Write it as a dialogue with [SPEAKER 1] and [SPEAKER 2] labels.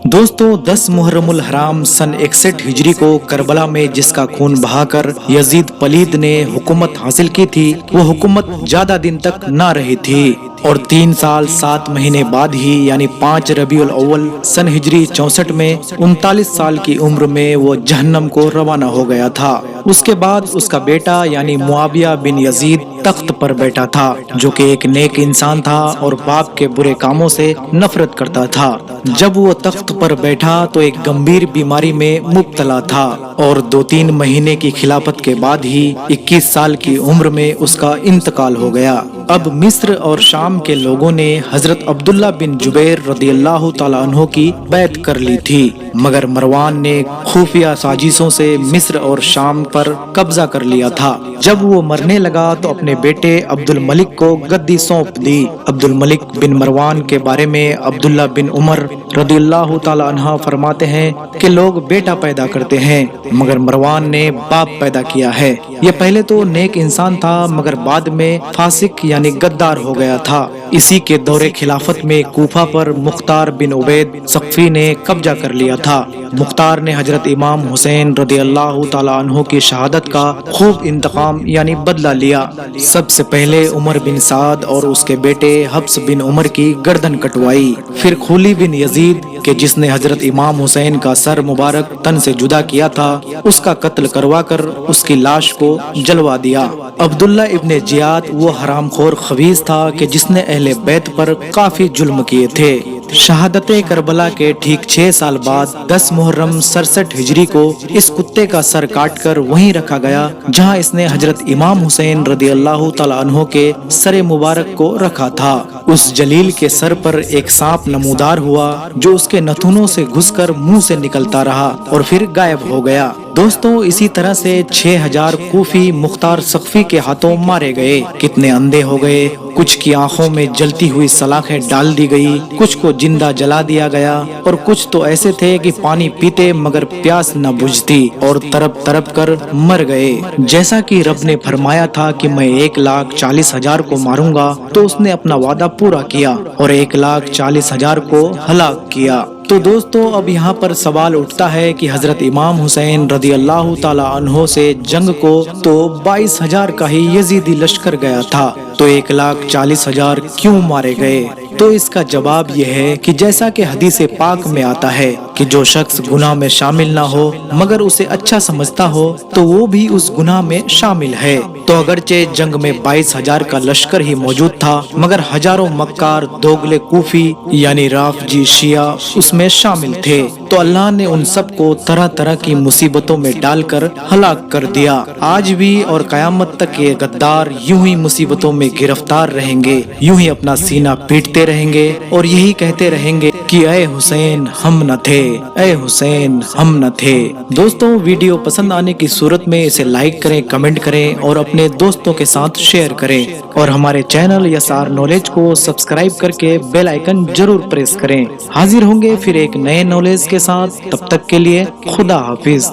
[SPEAKER 1] दोस्तों 10 मुहर्रम उल हराम सन 61 हिजरी को करबला में जिसका खून बहाकर यजीद पलीद ने हुकूमत हासिल की थी, वो हुकूमत ज्यादा दिन तक ना रही थी और 3 साल 7 महीने बाद ही यानी 5 रबीउल अव्वल सन हिजरी 64 में 39 साल की उम्र में वो जहन्नम को रवाना हो गया था। उसके बाद उसका बेटा यानी मुआविया बिन यजीद तख्त पर बैठा था, जो कि एक नेक इंसान था और बाप के बुरे कामों से नफरत करता था। जब वो तख्त पर बैठा तो एक गंभीर बीमारी में मुब्तला था और 2-3 महीने की खिलाफत के बाद ही 21 साल की उम्र में उसका इंतकाल हो गया। अब मिस्र और शाम के लोगों ने हजरत अब्दुल्ला बिन जुबैर रदियल्लाहु ताला अन्हो की बैत कर ली थी, मगर मरवान ने खुफिया साजिशों से मिस्र और शाम पर कब्जा कर लिया था। जब वो मरने लगा तो अपने बेटे अब्दुल मलिक को गद्दी सौंप दी। अब्दुल मलिक बिन मरवान के बारे में अब्दुल्ला बिन उमर रदियल्लाहु ताला अन्हा फरमाते हैं कि लोग बेटा पैदा करते हैं, मगर मरवान ने बाप पैदा किया है। ये पहले तो नेक इंसान था, मगर बाद में फासिक यानी गद्दार हो गया था। इसी के दौरे खिलाफत में कूफा पर मुख्तार बिन उबैद सख्फी ने कब्जा कर लिया था। मुख्तार ने हजरत इमाम हुसैन रदियल्लाहु ताला अन्हु की शहादत का खूब इंतकाम यानी बदला लिया। सबसे पहले उमर बिन साद और उसके बेटे हफ्स बिन उमर की गर्दन कटवाई। फिर खुली बिन यजीद के जिसने हजरत इमाम हुसैन का सर मुबारक तन से जुदा किया था, उसका कत्ल करवाकर उसकी लाश को जलवा दिया। अब्दुल्ला इब्ने जियाद वो हरामखोर खबीस था कि जिसने अहले बैत पर काफी जुल्म किए थे। शहादत करबला के ठीक 6 साल बाद 10 मुहर्रम 67 हिजरी को इस कुत्ते का सर काटकर वहीं रखा गया जहां इसने हजरत इमाम हुसैन रदियल्लाहु ताला अन्हो के सर मुबारक को रखा था। उस जलील के सर पर एक सांप नमूदार हुआ जो उसके नथुनों से घुसकर मुंह से निकलता रहा और फिर गायब हो गया। दोस्तों इसी तरह से 6000 कूफी मुख्तार सख्फी के हाथों मारे गए। कितने अंधे हो गए, कुछ की आंखों में जलती हुई सलाखें डाल दी गई, कुछ को जिंदा जला दिया गया और कुछ तो ऐसे थे कि पानी पीते मगर प्यास न बुझती और तरप तरप कर मर गए। जैसा कि रब ने फरमाया था कि मैं 1,40,000 को मारूंगा, तो उसने अपना वादा पूरा किया और 1,40,000 को हलाक किया। तो दोस्तों अब यहाँ पर सवाल उठता है कि हजरत इमाम हुसैन रदियल्लाहु ताला अन्हो से जंग को तो 22,000 का ही यजीदी लश्कर गया था, तो 1,40,000 क्यों मारे गए? तो इसका जवाब यह है कि जैसा कि हदीस पाक में आता है कि जो शख्स गुनाह में शामिल ना हो मगर उसे अच्छा समझता हो तो वो भी उस गुनाह में शामिल है। तो अगरचे जंग में 22,000 का लश्कर ही मौजूद था, मगर हजारों मक्कार दोगले कूफी यानी राफजी शिया उसमें शामिल थे, तो अल्लाह ने उन सबको तरह तरह की मुसीबतों में डालकर हलाक कर दिया। आज भी और कयामत तक ये गद्दार यूं ही मुसीबतों में गिरफ्तार रहेंगे, यूं ही अपना सीना पीटते रहेंगे और यही कहते रहेंगे कि ऐ हुसैन हम न थे, ऐ हुसैन हम न थे। दोस्तों वीडियो पसंद आने की सूरत में इसे लाइक करें, कमेंट करें और अपने दोस्तों के साथ शेयर करें और हमारे चैनल यसार नॉलेज को सब्सक्राइब करके बेल आइकन जरूर प्रेस करें। हाजिर होंगे फिर एक नए नॉलेज के साथ, तब तक के लिए खुदा हाफिज।